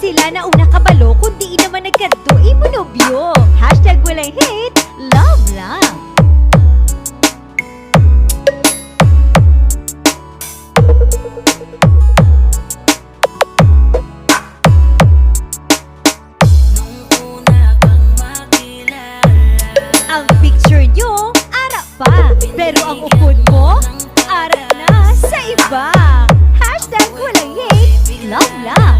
sila na una kabalo, kundi naman nagkanto imunobyo. Hashtag walang hate, love lang. Ang picture nyo, ara pa. Pero ang upod mo, ara na sa iba. Hashtag walang hate, love lang.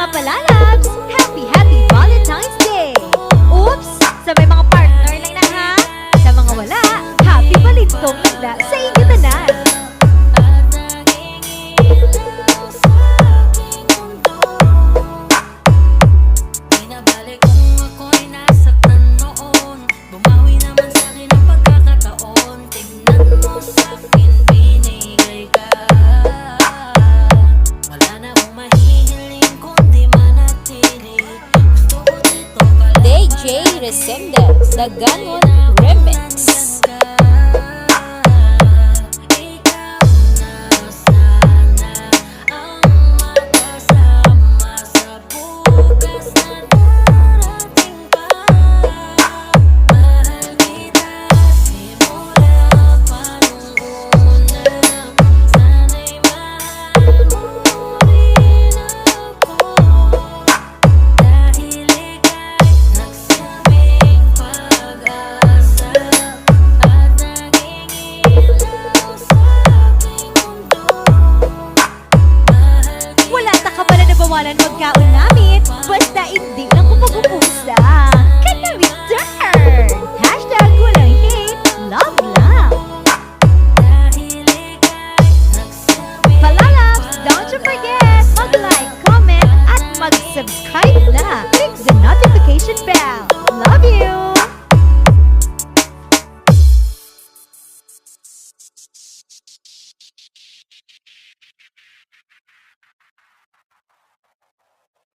Palalabs! Happy Valentine's Day! Oops! Sa may mga partner lang na ha? Sa mga wala, happy balintong nagda sa inyo tanan! Binabalik kung ako'y nasaktan noon, bumawi naman sa'kin ang pagkakataon. Tingnan mo sa'kin, binigay ka. Wala na akong mahihiling DJ Resendez, The Ganon Remix. Walang magkaon namin, basta hindi lang ko pag-uusa. Kana return! Hashtag walang hate, love lang. Palalabs, don't you forget, mag-like, comment, at mag-subscribe na. Click the notification bell. Love you!